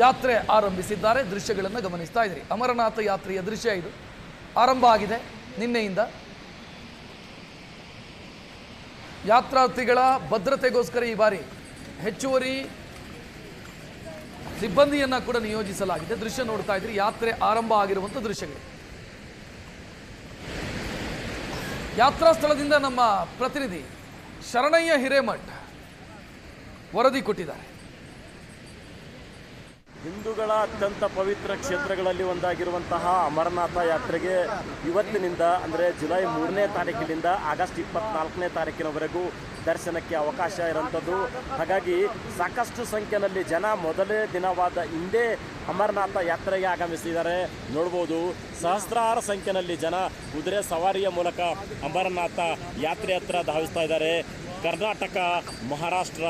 ಯಾತ್ರೆ ಆರಂಭಿಸಿದ್ದಾರೆ. ದೃಶ್ಯಗಳನ್ನು ಗಮನಿಸ್ತಾ ಇದ್ದೀರಿ. ಅಮರನಾಥ ಯಾತ್ರೆಯ ದೃಶ್ಯ ಇದು. ಆರಂಭ ಆಗಿದೆ ನಿನ್ನೆಯಿಂದ. ಯಾತ್ರಾರ್ಥಿಗಳ ಭದ್ರತೆಗೋಸ್ಕರ ಈ ಬಾರಿ ಹೆಚ್ಚುವರಿ ಸಿಬ್ಬಂದಿಯನ್ನ ಕೂಡ ನಿಯೋಜಿಸಲಾಗಿದೆ. ದೃಶ್ಯ ನೋಡ್ತಾ ಇದ್ರಿ. ಯಾತ್ರೆ ಆರಂಭ ಆಗಿರುವಂಥ ದೃಶ್ಯಗಳು. ಯಾತ್ರಾ ಸ್ಥಳದಿಂದ ನಮ್ಮ ಪ್ರತಿನಿಧಿ ಶರಣಯ್ಯ ಹಿರೇಮಠ್ ವರದಿ ಕೊಟ್ಟಿದ್ದಾರೆ. ಹಿಂದೂಗಳ ಅತ್ಯಂತ ಪವಿತ್ರ ಕ್ಷೇತ್ರಗಳಲ್ಲಿ ಒಂದಾಗಿರುವಂತಹ ಅಮರನಾಥ ಯಾತ್ರೆಗೆ ಇವತ್ತಿನಿಂದ ಅಂದರೆ ಜುಲೈ 3ನೇ ತಾರೀಕಿನಿಂದ ಆಗಸ್ಟ್ 24ನೇ ತಾರೀಕಿನವರೆಗೂ ದರ್ಶನಕ್ಕೆ ಅವಕಾಶ ಇರುವಂಥದ್ದು. ಹಾಗಾಗಿ ಸಾಕಷ್ಟು ಸಂಖ್ಯೆಯಲ್ಲಿ ಜನ ಮೊದಲೇ ದಿನವಾದ ಹಿಂದೆ ಅಮರನಾಥ ಯಾತ್ರೆಗೆ ಆಗಮಿಸಿದ್ದಾರೆ. ನೋಡ್ಬೋದು, ಸಹಸ್ರಾರು ಸಂಖ್ಯೆಯಲ್ಲಿ ಜನ ಕುದುರೆ ಸವಾರಿಯ ಮೂಲಕ ಅಮರನಾಥ ಯಾತ್ರೆ ಹತ್ರ ಧಾವಿಸ್ತಾ ಇದ್ದಾರೆ. ಕರ್ನಾಟಕ, ಮಹಾರಾಷ್ಟ್ರ,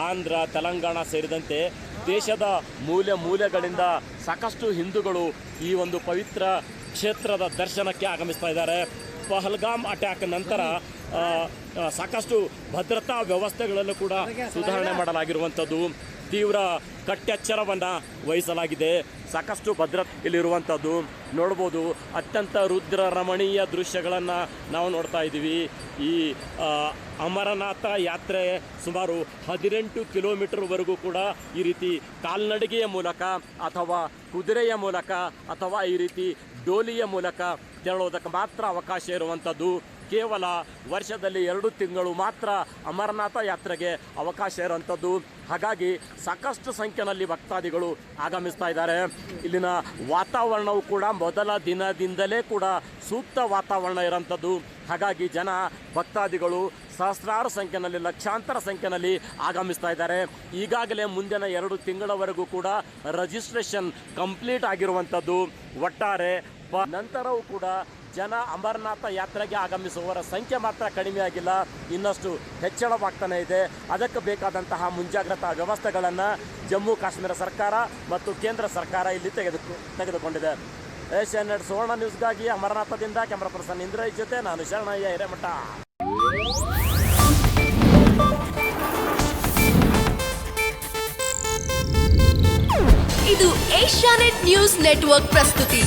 ಆಂಧ್ರ, ತೆಲಂಗಾಣ ಸೇರಿದಂತೆ ದೇಶದ ಮೂಲೆಗಳಿಂದ ಸಾಕಷ್ಟು ಹಿಂದೂಗಳು ಈ ಒಂದು ಪವಿತ್ರ ಕ್ಷೇತ್ರದ ದರ್ಶನಕ್ಕೆ ಆಗಮಿಸ್ತಾ ಇದ್ದಾರೆ. ಪಹಲ್ಗಾಮ್ ಅಟ್ಯಾಕ್ ನಂತರ ಸಾಕಷ್ಟು ಭದ್ರತಾ ವ್ಯವಸ್ಥೆಗಳಲ್ಲೂ ಕೂಡ ಸುಧಾರಣೆ ಮಾಡಲಾಗಿರುವಂಥದ್ದು. ತೀವ್ರ ಕಟ್ಟೆಚ್ಚರವನ್ನು ವಹಿಸಲಾಗಿದೆ. ಸಾಕಷ್ಟು ಭದ್ರತೆ ಇಲ್ಲಿರುವಂಥದ್ದು ನೋಡ್ಬೋದು. ಅತ್ಯಂತ ರುದ್ರ ರಮಣೀಯ ದೃಶ್ಯಗಳನ್ನು ನಾವು ನೋಡ್ತಾ ಇದ್ದೀವಿ. ಈ ಅಮರನಾಥ ಯಾತ್ರೆ ಸುಮಾರು 18 ಕಿಲೋಮೀಟರ್ವರೆಗೂ ಕೂಡ ಈ ರೀತಿ ಕಾಲ್ನಡಿಗೆಯ ಮೂಲಕ ಅಥವಾ ಕುದುರೆಯ ಮೂಲಕ ಅಥವಾ ಈ ರೀತಿ ಡೋಲಿಯ ಮೂಲಕ ತೆರಳೋದಕ್ಕೆ ಮಾತ್ರ ಅವಕಾಶ ಇರುವಂಥದ್ದು. ಕೇವಲ ವರ್ಷದಲ್ಲಿ 2 ತಿಂಗಳು ಮಾತ್ರ ಅಮರನಾಥ ಯಾತ್ರೆಗೆ ಅವಕಾಶ ಇರುವಂಥದ್ದು. ಹಾಗಾಗಿ ಸಾಕಷ್ಟು ಸಂಖ್ಯೆಯಲ್ಲಿ ಭಕ್ತಾದಿಗಳು ಆಗಮಿಸ್ತಾ ಇದ್ದಾರೆ. ಇಲ್ಲಿನ ವಾತಾವರಣವು ಕೂಡ ಮೊದಲ ದಿನದಿಂದಲೇ ಕೂಡ ಸೂಕ್ತ ವಾತಾವರಣ ಇರೋಂಥದ್ದು. ಹಾಗಾಗಿ ಜನ ಭಕ್ತಾದಿಗಳು ಸಹಸ್ರಾರು ಸಂಖ್ಯೆಯಲ್ಲಿ, ಲಕ್ಷಾಂತರ ಸಂಖ್ಯೆಯಲ್ಲಿ ಆಗಮಿಸ್ತಾ ಇದ್ದಾರೆ. ಈಗಾಗಲೇ ಮುಂದಿನ 2 ತಿಂಗಳವರೆಗೂ ಕೂಡ ರಿಜಿಸ್ಟ್ರೇಷನ್ ಕಂಪ್ಲೀಟ್ ಆಗಿರುವಂಥದ್ದು. ಒಟ್ಟಾರೆ ನಂತರವೂ ಕೂಡ ಜನ ಅಮರನಾಥ ಯಾತ್ರೆಗೆ ಆಗಮಿಸುವವರ ಸಂಖ್ಯೆ ಮಾತ್ರ ಕಡಿಮೆ ಆಗಿಲ್ಲ, ಇನ್ನಷ್ಟು ಹೆಚ್ಚಳವಾಗ್ತಾನೆ ಇದೆ. ಅದಕ್ಕೆ ಬೇಕಾದಂತಹ ಮುಂಜಾಗ್ರತಾ ವ್ಯವಸ್ಥೆಗಳನ್ನು ಜಮ್ಮು ಕಾಶ್ಮೀರ ಸರ್ಕಾರ ಮತ್ತು ಕೇಂದ್ರ ಸರ್ಕಾರ ಇಲ್ಲಿ ತೆಗೆದುಕೊಂಡಿದೆ. ಏಷ್ಯಾನೆಟ್ ಸುವರ್ಣ ನ್ಯೂಸ್ಗಾಗಿ ಅಮರನಾಥದಿಂದ ಕ್ಯಾಮರಾ ಪರ್ಸನ್ ಇಂದ್ರಯ್ಯ ಜೊತೆ ನಾನು ಶರಣಯ್ಯ ಹಿರೇಮಠ. ಇದು ಏಷ್ಯಾನೆಟ್ ನ್ಯೂಸ್ ನೆಟ್ವರ್ಕ್ ಪ್ರಸ್ತುತಿ.